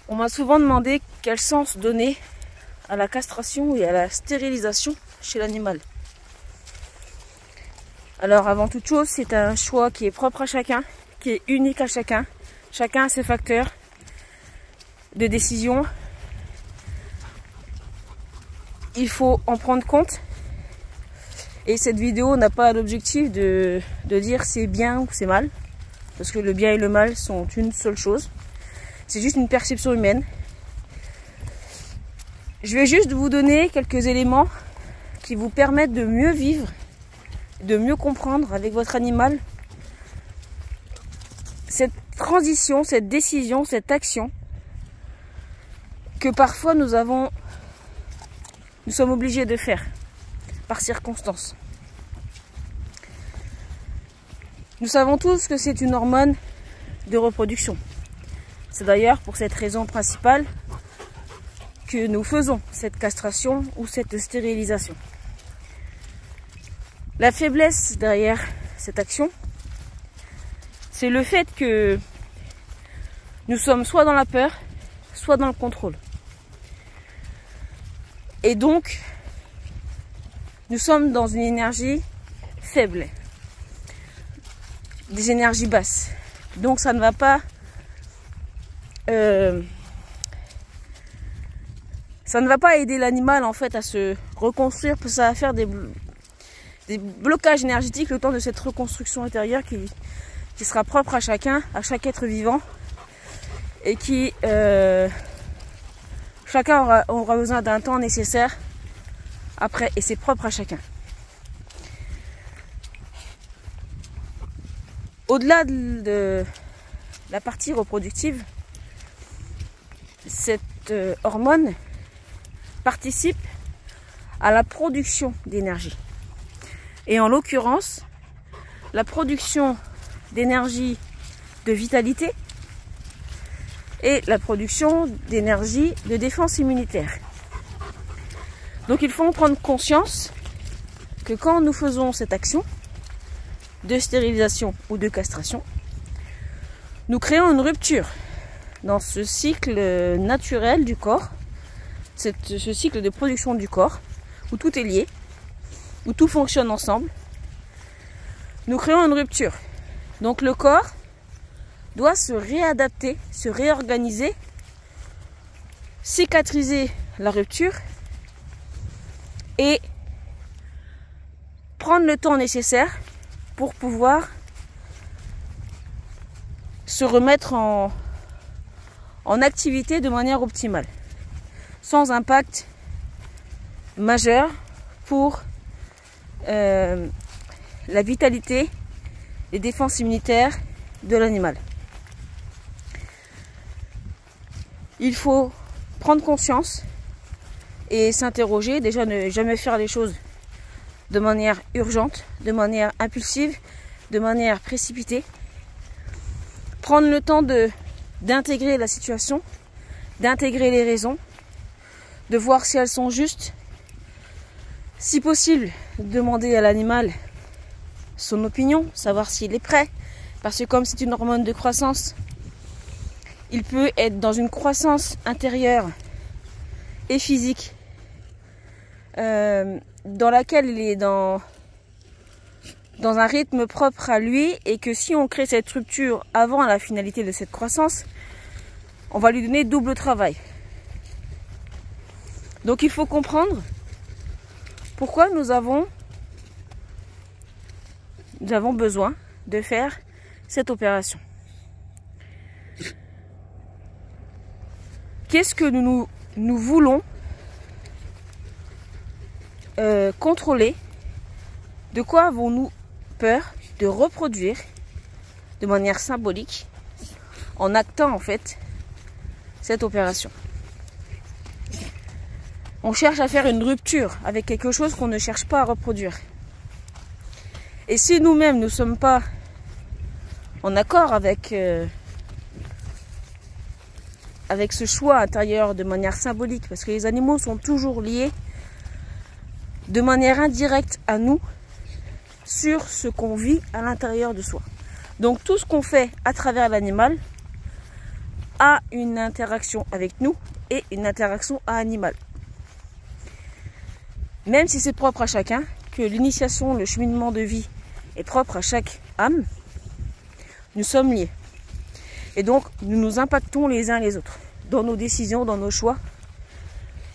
On m'a souvent demandé quel sens donner à la castration et à la stérilisation chez l'animal. Alors avant toute chose, c'est un choix qui est propre à chacun, qui est unique à chacun. Chacun a ses facteurs de décision. Il faut en prendre compte. Et cette vidéo n'a pas l'objectif de dire c'est bien ou c'est mal. Parce que le bien et le mal sont une seule chose. C'est juste une perception humaine. Je vais juste vous donner quelques éléments qui vous permettent de mieux vivre, de mieux comprendre avec votre animal cette transition, cette décision, cette action que parfois nous sommes obligés de faire par circonstance. Nous savons tous que c'est une hormone de reproduction. C'est d'ailleurs pour cette raison principale que nous faisons cette castration ou cette stérilisation. La faiblesse derrière cette action, c'est le fait que nous sommes soit dans la peur, soit dans le contrôle. Et donc, nous sommes dans une énergie faible, des énergies basses. Donc ça ne va pas aider l'animal en fait à se reconstruire, parce que ça va faire des blocages énergétiques le temps de cette reconstruction intérieure qui sera propre à chacun, à chaque être vivant, et qui chacun aura besoin d'un temps nécessaire après, et c'est propre à chacun. Au-delà de la partie reproductive, cette hormone participe à la production d'énergie. Et en l'occurrence, la production d'énergie de vitalité et la production d'énergie de défense immunitaire. Donc il faut en prendre conscience que quand nous faisons cette action de stérilisation ou de castration, nous créons une rupture dans ce cycle naturel du corps, ce cycle de production du corps, où tout est lié, où tout fonctionne ensemble. Nous créons une rupture. Donc le corps doit se réadapter, se réorganiser, cicatriser la rupture et prendre le temps nécessaire pour pouvoir se remettre en activité de manière optimale, sans impact majeur pour la vitalité, les défenses immunitaires de l'animal. Il faut prendre conscience et s'interroger, déjà ne jamais faire les choses de manière urgente, de manière impulsive, de manière précipitée. Prendre le temps d'intégrer la situation, d'intégrer les raisons, de voir si elles sont justes. Si possible, demander à l'animal son opinion, savoir s'il est prêt. Parce que comme c'est une hormone de croissance, il peut être dans une croissance intérieure et physique dans laquelle il est dans un rythme propre à lui, et que si on crée cette rupture avant la finalité de cette croissance, on va lui donner double travail. Donc il faut comprendre pourquoi nous avons besoin de faire cette opération. Qu'est-ce que nous voulons contrôler? De quoi avons-nous peur de reproduire de manière symbolique en actant en fait cette opération? On cherche à faire une rupture avec quelque chose qu'on ne cherche pas à reproduire. Et si nous-mêmes ne sommes pas en accord avec ce choix intérieur de manière symbolique, parce que les animaux sont toujours liés de manière indirecte à nous sur ce qu'on vit à l'intérieur de soi. Donc tout ce qu'on fait à travers l'animal a une interaction avec nous et une interaction animale. Même si c'est propre à chacun, que l'initiation, le cheminement de vie est propre à chaque âme, nous sommes liés. Et donc, nous nous impactons les uns les autres, dans nos décisions, dans nos choix,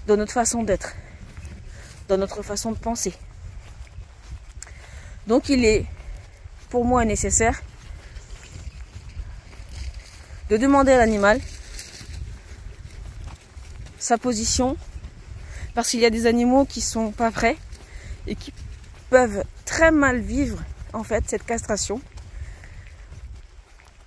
dans notre façon d'être, dans notre façon de penser. Donc, il est, pour moi, nécessaire de demander à l'animal sa position, parce qu'il y a des animaux qui sont pas prêts et qui peuvent très mal vivre en fait cette castration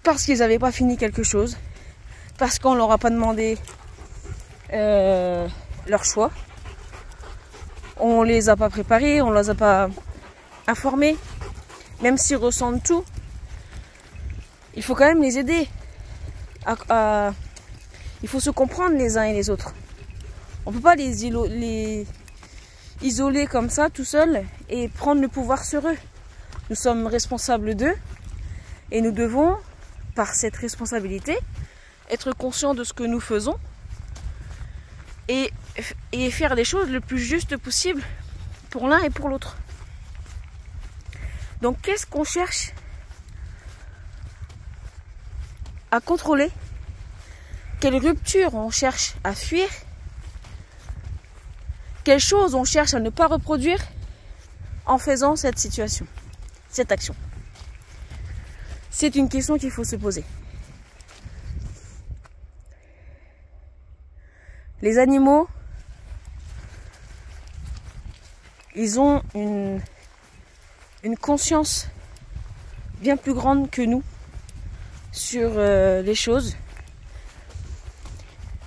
parce qu'ils n'avaient pas fini quelque chose, parce qu'on leur a pas demandé leur choix, on les a pas préparés, on les a pas informés, même s'ils ressentent tout, il faut quand même les aider. Il faut se comprendre les uns et les autres. On ne peut pas les isoler comme ça tout seul et prendre le pouvoir sur eux. Nous sommes responsables d'eux et nous devons, par cette responsabilité, être conscients de ce que nous faisons et faire les choses le plus juste possible pour l'un et pour l'autre. Donc qu'est-ce qu'on cherche à contrôler? Quelle rupture on cherche à fuir? Quelle chose on cherche à ne pas reproduire en faisant cette situation, cette action? C'est une question qu'il faut se poser. Les animaux, ils ont une conscience bien plus grande que nous sur les choses,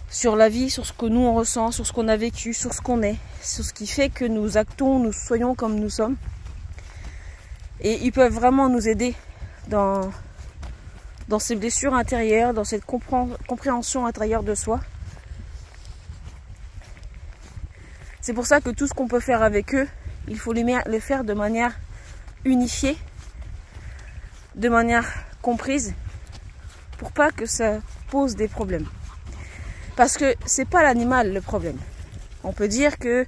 sur la vie, sur ce que nous on ressent, sur ce qu'on a vécu, sur ce qu'on est, sur ce qui fait que nous actons, nous soyons comme nous sommes. Et ils peuvent vraiment nous aider dans ces blessures intérieures, dans cette compréhension intérieure de soi. C'est pour ça que tout ce qu'on peut faire avec eux, il faut le faire de manière unifiée, de manière comprise, pour pas que ça pose des problèmes. Parce que c'est pas l'animal le problème. On peut dire que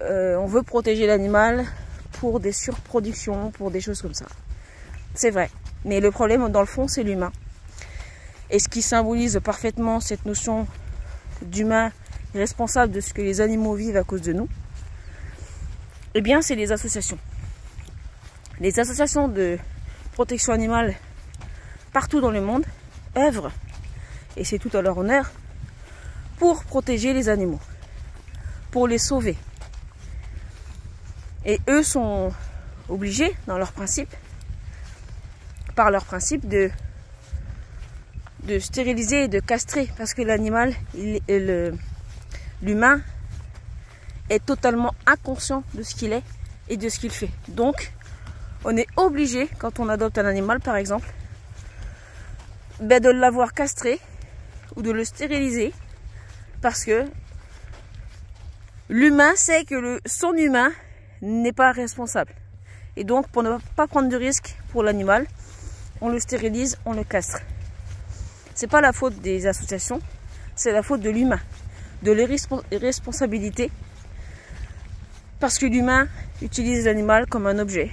on veut protéger l'animal pour des surproductions, pour des choses comme ça. C'est vrai. Mais le problème, dans le fond, c'est l'humain. Et ce qui symbolise parfaitement cette notion d'humain responsable de ce que les animaux vivent à cause de nous, eh bien, c'est les associations. Les associations de protection animale partout dans le monde œuvrent, et c'est tout à leur honneur, pour protéger les animaux, pour les sauver. Et eux sont obligés, dans leur principe, par leur principe, de stériliser et de castrer, parce que l'animal, l'humain, est totalement inconscient de ce qu'il est et de ce qu'il fait. Donc, on est obligé, quand on adopte un animal par exemple, de l'avoir castré ou de le stériliser, parce que l'humain sait que son humain n'est pas responsable. Et donc, pour ne pas prendre de risque pour l'animal, on le stérilise, on le castre. C'est pas la faute des associations, c'est la faute de l'humain, de l'irresponsabilité, parce que l'humain utilise l'animal comme un objet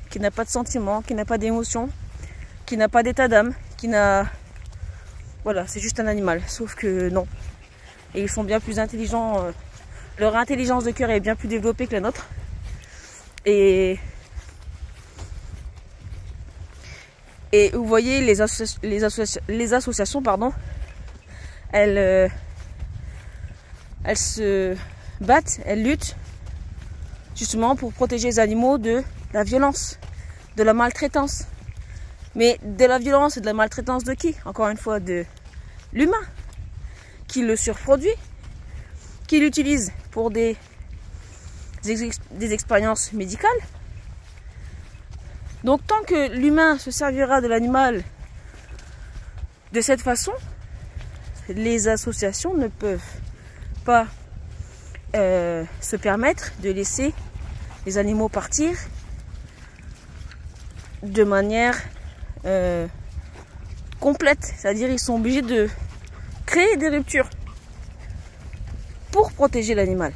qui n'a pas de sentiments, qui n'a pas d'émotion, qui n'a pas d'état d'âme, qui n'a... Voilà, c'est juste un animal, sauf que non. Et ils sont bien plus intelligents, leur intelligence de cœur est bien plus développée que la nôtre. Et vous voyez, les associations, pardon, elles se battent, elles luttent justement pour protéger les animaux de la violence, de la maltraitance. Mais de la violence et de la maltraitance de qui? Encore une fois, de l'humain, qui le surproduit, qui l'utilise pour des expériences médicales. Donc tant que l'humain se servira de l'animal de cette façon, les associations ne peuvent pas se permettre de laisser les animaux partir de manière complète. C'est-à-dire ils sont obligés créer des ruptures pour protéger l'animal.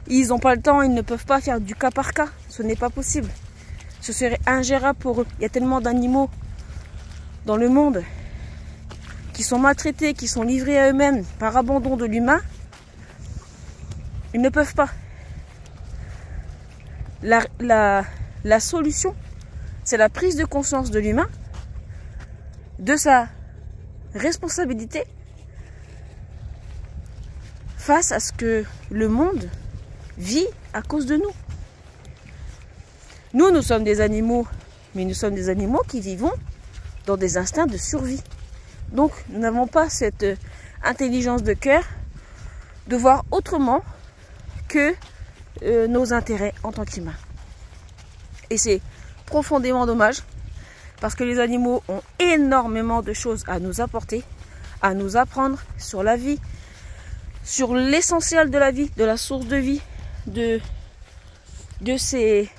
Ils n'ont pas le temps, ils ne peuvent pas faire du cas par cas. Ce n'est pas possible. Ce serait ingérable pour eux. Il y a tellement d'animaux dans le monde qui sont maltraités, qui sont livrés à eux-mêmes par abandon de l'humain. Ils ne peuvent pas. La solution, c'est la prise de conscience de l'humain, de sa responsabilité face à ce que le monde vit à cause de nous. Nous sommes des animaux, mais nous sommes des animaux qui vivons dans des instincts de survie. Donc, nous n'avons pas cette intelligence de cœur de voir autrement que nos intérêts en tant qu'humains. Et c'est profondément dommage, parce que les animaux ont énormément de choses à nous apporter, à nous apprendre sur la vie, sur l'essentiel de la vie, de la source de vie, de ces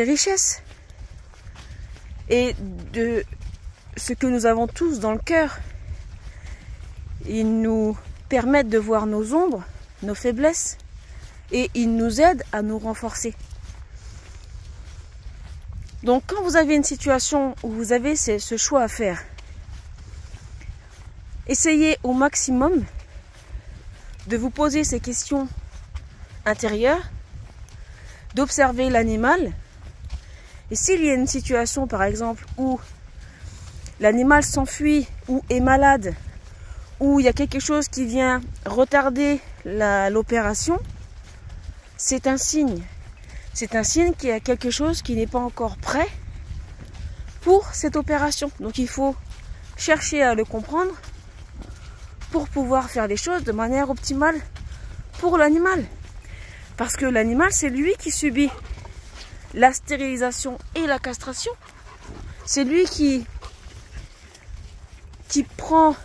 richesses et de ce que nous avons tous dans le cœur. Ils nous permettent de voir nos ombres, nos faiblesses, et ils nous aident à nous renforcer. Donc quand vous avez une situation où vous avez ce choix à faire, essayez au maximum de vous poser ces questions intérieures, d'observer l'animal. Et s'il y a une situation par exemple où l'animal s'enfuit ou est malade, ou il y a quelque chose qui vient retarder l'opération, c'est un signe. C'est un signe qu'il y a quelque chose qui n'est pas encore prêt pour cette opération. Donc il faut chercher à le comprendre pour pouvoir faire les choses de manière optimale pour l'animal. Parce que l'animal, c'est lui qui subit la stérilisation et la castration. C'est lui qui prend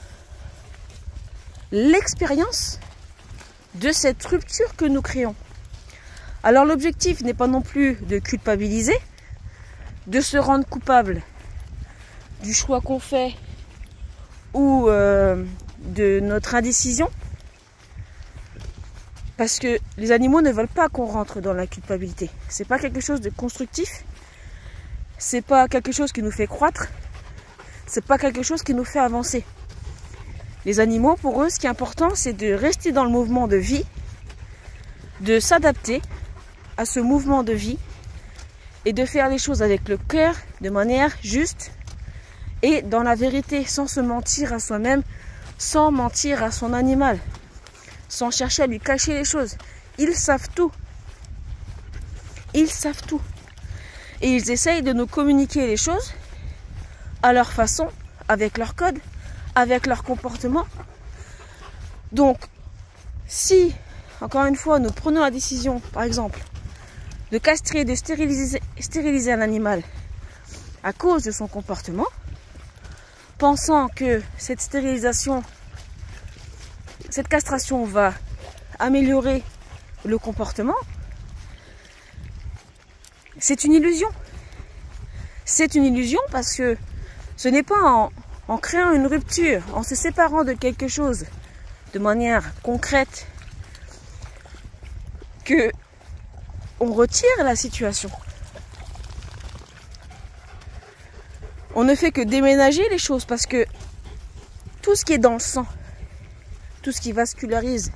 l'expérience de cette rupture que nous créons. Alors l'objectif n'est pas non plus de culpabiliser, de se rendre coupable du choix qu'on fait ou de notre indécision. Parce que les animaux ne veulent pas qu'on rentre dans la culpabilité. C'est pas quelque chose de constructif. C'est pas quelque chose qui nous fait croître. C'est pas quelque chose qui nous fait avancer. Les animaux, pour eux, ce qui est important, c'est de rester dans le mouvement de vie, de s'adapter à ce mouvement de vie et de faire les choses avec le cœur, de manière juste et dans la vérité, sans se mentir à soi-même, sans mentir à son animal, sans chercher à lui cacher les choses. Ils savent tout. Ils savent tout. Et ils essayent de nous communiquer les choses à leur façon, avec leur code, avec leur comportement. Donc, si, encore une fois, nous prenons la décision, par exemple, de castrer, de stériliser un animal à cause de son comportement, pensant que cette stérilisation, cette castration va améliorer le comportement, c'est une illusion. C'est une illusion parce que ce n'est pas en créant une rupture, en se séparant de quelque chose de manière concrète que on retire la situation. On ne fait que déménager les choses parce que tout ce qui est dans le sang, tout ce qui vascularise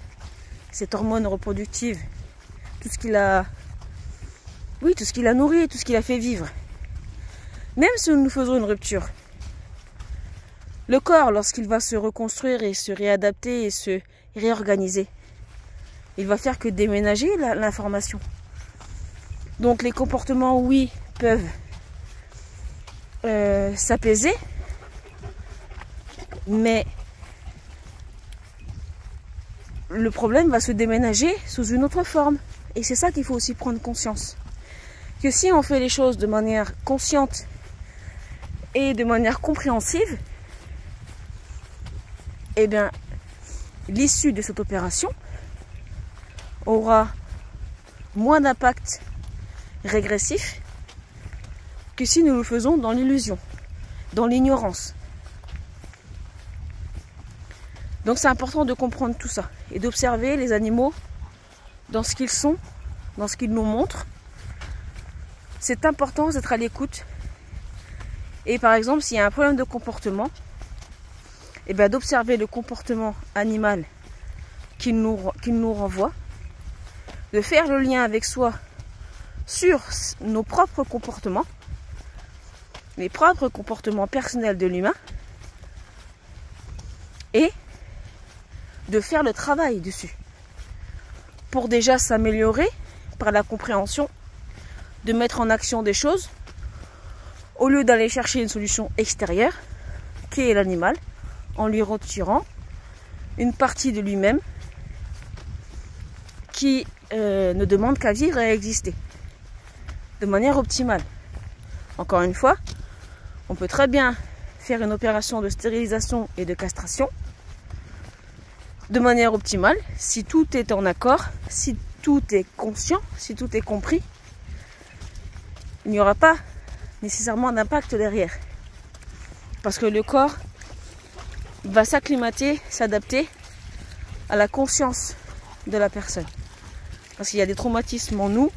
cette hormone reproductive, tout ce qui la nourrit, tout ce qui la fait vivre, même si nous faisons une rupture, le corps, lorsqu'il va se reconstruire et se réadapter et se réorganiser, il va faire que déménager l'information. Donc les comportements, oui, peuvent s'apaiser, mais le problème va se déménager sous une autre forme. Et c'est ça qu'il faut aussi prendre conscience. Que si on fait les choses de manière consciente et de manière compréhensive, eh bien, l'issue de cette opération aura moins d'impact régressif que si nous le faisons dans l'illusion. dans l'ignorance. Donc c'est important de comprendre tout ça et d'observer les animaux dans ce qu'ils sont, dans ce qu'ils nous montrent. C'est important d'être à l'écoute. Et par exemple, s'il y a un problème de comportement, et bien d'observer le comportement animal qu'il nous renvoie, de faire le lien avec soi sur nos propres comportements, les propres comportements personnels de l'humain, et de faire le travail dessus pour déjà s'améliorer par la compréhension, de mettre en action des choses au lieu d'aller chercher une solution extérieure qui est l'animal, en lui retirant une partie de lui-même qui ne demande qu'à vivre et à exister de manière optimale. Encore une fois, on peut très bien faire une opération de stérilisation et de castration de manière optimale, si tout est en accord, si tout est conscient, si tout est compris, il n'y aura pas nécessairement d'impact derrière. Parce que le corps va s'acclimater, s'adapter à la conscience de la personne. Parce qu'il y a des traumatismes en nous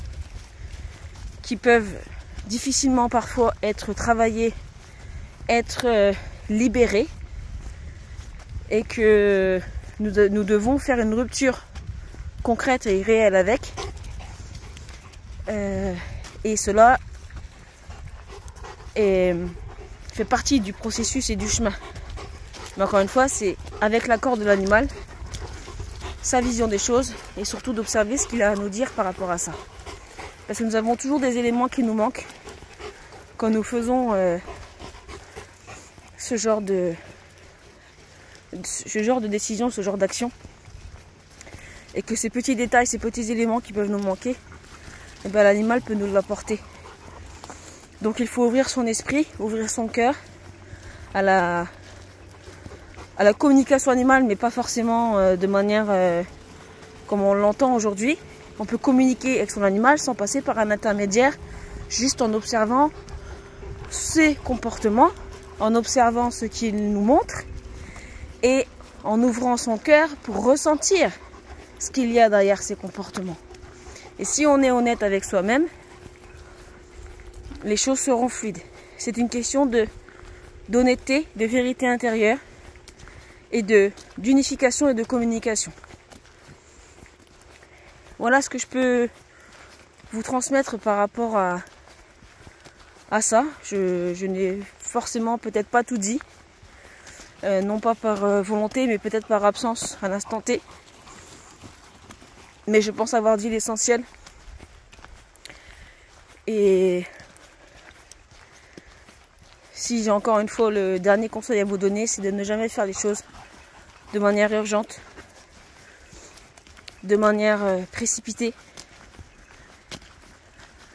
qui peuvent difficilement parfois être travaillés, être libérés, et que nous devons faire une rupture concrète et réelle avec. Et cela fait partie du processus et du chemin. Mais encore une fois, c'est avec l'accord de l'animal, sa vision des choses, et surtout d'observer ce qu'il a à nous dire par rapport à ça. Parce que nous avons toujours des éléments qui nous manquent quand nous faisons ce genre de décision, ce genre d'action. Et que ces petits détails, ces petits éléments qui peuvent nous manquer, eh ben, l'animal peut nous l'apporter. Donc il faut ouvrir son esprit, ouvrir son cœur à la communication animale, mais pas forcément de manière comme on l'entend aujourd'hui. On peut communiquer avec son animal sans passer par un intermédiaire, juste en observant ses comportements, en observant ce qu'il nous montre et en ouvrant son cœur pour ressentir ce qu'il y a derrière ces comportements. Et si on est honnête avec soi-même, les choses seront fluides. C'est une question d'honnêteté, de vérité intérieure et d'unification et de communication. Voilà ce que je peux vous transmettre par rapport à ça. Je n'ai forcément peut-être pas tout dit, non pas par volonté, mais peut-être par absence à l'instant T. Mais je pense avoir dit l'essentiel. Et si j'ai encore une fois le dernier conseil à vous donner, c'est de ne jamais faire les choses de manière urgente, de manière précipitée.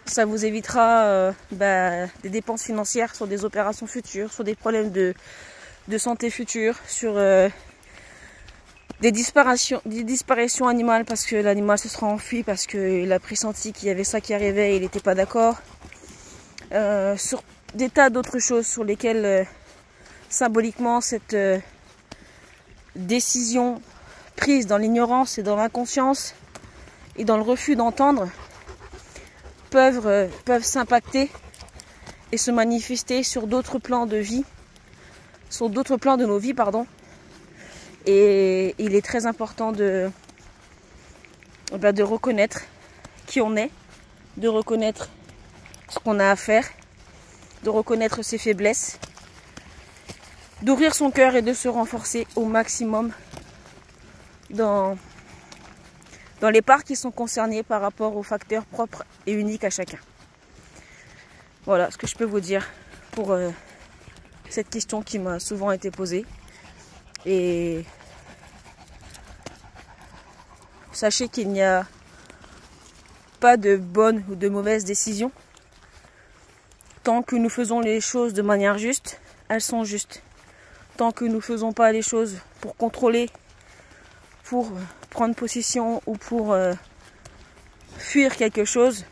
Ça vous évitera des dépenses financières sur des opérations futures, sur des problèmes de santé futures, sur des disparitions animales parce que l'animal se sera enfui, parce qu'il a pressenti qu'il y avait ça qui arrivait et il n'était pas d'accord. Sur des tas d'autres choses sur lesquelles symboliquement cette décision prise dans l'ignorance et dans l'inconscience et dans le refus d'entendre peuvent s'impacter et se manifester sur d'autres plans de vie, sur d'autres plans de nos vies, pardon. Et il est très important de reconnaître qui on est, de reconnaître ce qu'on a à faire, de reconnaître ses faiblesses, d'ouvrir son cœur et de se renforcer au maximum dans les parts qui sont concernées par rapport aux facteurs propres et uniques à chacun. Voilà ce que je peux vous dire pour cette question qui m'a souvent été posée. Et sachez qu'il n'y a pas de bonne ou de mauvaise décision. Tant que nous faisons les choses de manière juste, elles sont justes. Tant que nous ne faisons pas les choses pour contrôler, pour prendre possession ou pour fuir quelque chose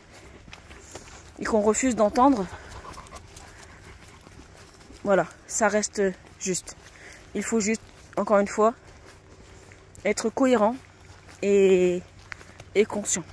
et qu'on refuse d'entendre, Voilà, ça reste juste. Il faut juste, encore une fois, être cohérent et conscient.